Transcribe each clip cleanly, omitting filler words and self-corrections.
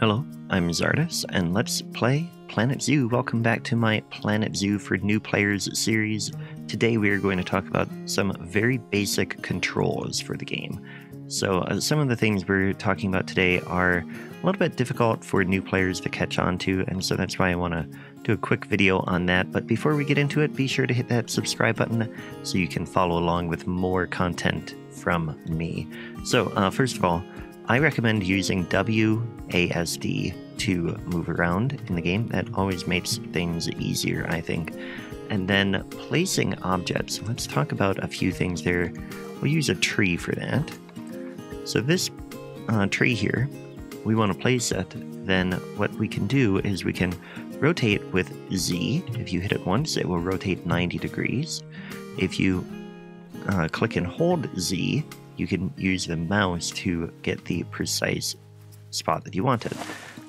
Hello, I'm Zardus, and let's play Planet Zoo. Welcome back to my Planet Zoo for New Players series. Today we are going to talk about some very basic controls for the game. So some of the things we're talking about today are a little bit difficult for new players to catch on to, and so that's why I want to do a quick video on that. But before we get into it, be sure to hit that subscribe button so you can follow along with more content from me. So first of all, I recommend using WASD to move around in the game. That always makes things easier, I think. And then placing objects. Let's talk about a few things there. We'll use a tree for that. So this tree here, we want to place it. Then what we can do is we can rotate with Z. If you hit it once, it will rotate 90 degrees. If you click and hold Z, you can use the mouse to get the precise spot that you wanted.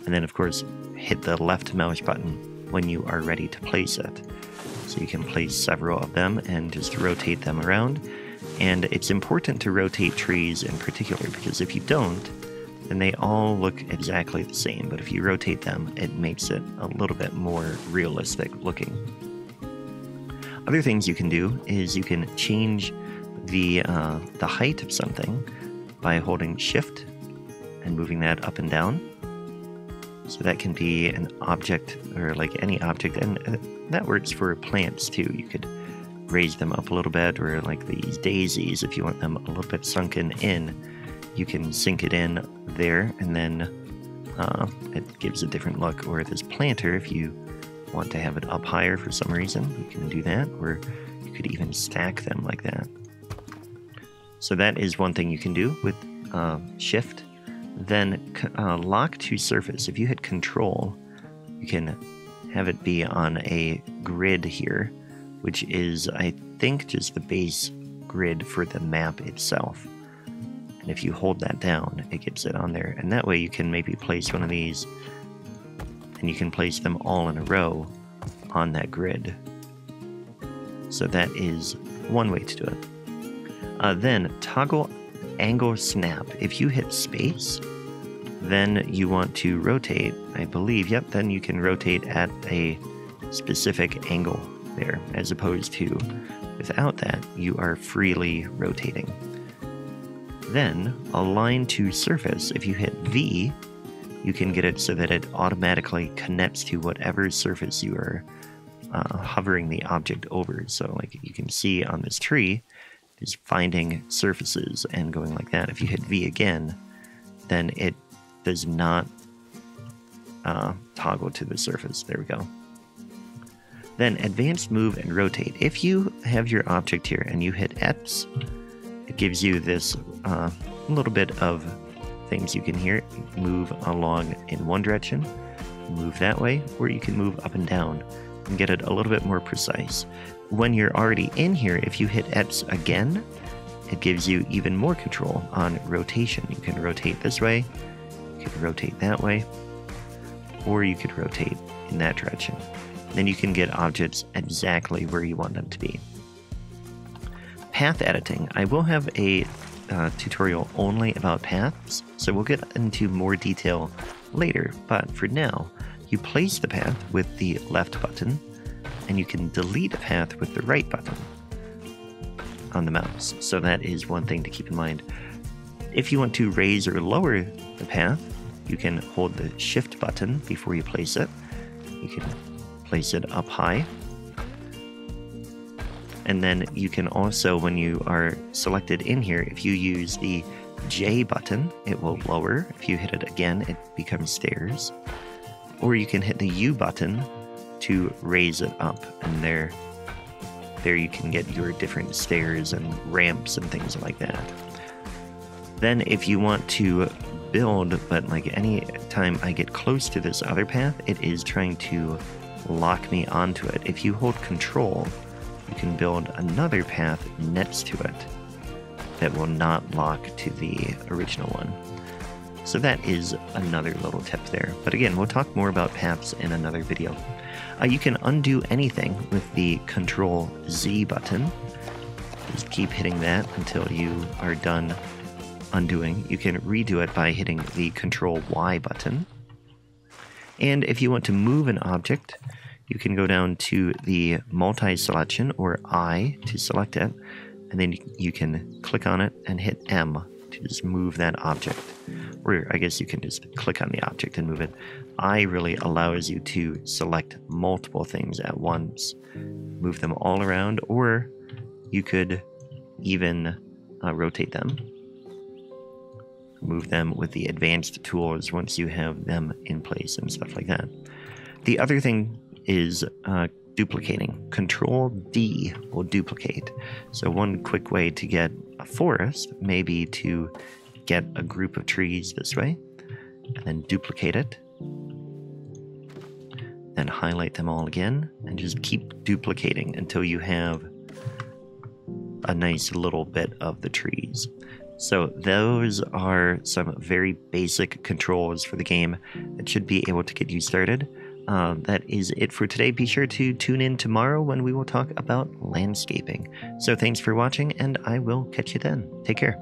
And then, of course, hit the left mouse button when you are ready to place it. So you can place several of them and just rotate them around. And it's important to rotate trees in particular, because if you don't, then they all look exactly the same. But if you rotate them, it makes it a little bit more realistic looking. Other things you can do is you can change the height of something by holding Shift and moving that up and down. So that can be an object, or like any object, and that works for plants too. You could raise them up a little bit, or like these daisies, if you want them a little bit sunken in, you can sink it in there, and then it gives a different look. Or this planter, if you want to have it up higher for some reason, you can do that, or you could even stack them like that. So that is one thing you can do with Shift. Then lock to surface. If you hit Control, you can have it be on a grid here, which is, I think, just the base grid for the map itself. And if you hold that down, it gets it on there. And that way you can maybe place one of these, and you can place them all in a row on that grid. So that is one way to do it. Then toggle angle snap. If you hit space, then you want to rotate, I believe. Yep, then you can rotate at a specific angle there, as opposed to without that, you are freely rotating. Then align to surface. If you hit V, you can get it so that it automatically connects to whatever surface you are hovering the object over. So like you can see on this tree, is finding surfaces and going like that. If you hit V again, then it does not toggle to the surface. There we go. Then advanced move and rotate. If you have your object here and you hit X, it gives you this little bit of things you can hear. Move along in one direction, move that way, or you can move up and down and get it a little bit more precise. When you're already in here, if you hit X again, it gives you even more control on rotation. You can rotate this way, you can rotate that way, or you could rotate in that direction. Then you can get objects exactly where you want them to be. Path editing. I will have a tutorial only about paths, so we'll get into more detail later, but for now, you place the path with the left button, and you can delete a path with the right button on the mouse. So that is one thing to keep in mind. If you want to raise or lower the path, you can hold the Shift button before you place it. You can place it up high. And then you can also, when you are selected in here, if you use the J button, it will lower. If you hit it again, it becomes stairs. Or you can hit the U button to raise it up, and there you can get your different stairs and ramps and things like that. Then if you want to build, but like any time I get close to this other path, it is trying to lock me onto it. If you hold Control, you can build another path next to it that will not lock to the original one. So that is another little tip there. But again, we'll talk more about paths in another video. You can undo anything with the Control Z button. Just keep hitting that until you are done undoing. You can redo it by hitting the Control Y button. And if you want to move an object, you can go down to the multi-selection, or I, to select it, and then you can click on it and hit M to just move that object. Or I guess you can just click on the object and move it. I really allows you to select multiple things at once, move them all around, or you could even rotate them, move them with the advanced tools once you have them in place and stuff like that. The other thing is duplicating. Control D will duplicate. So one quick way to get a forest may be to get a group of trees this way, and then duplicate it, then highlight them all again, and just keep duplicating until you have a nice little bit of the trees. So those are some very basic controls for the game that should be able to get you started. That is it for today. Be sure to tune in tomorrow when we will talk about landscaping. So thanks for watching, and I will catch you then. Take care.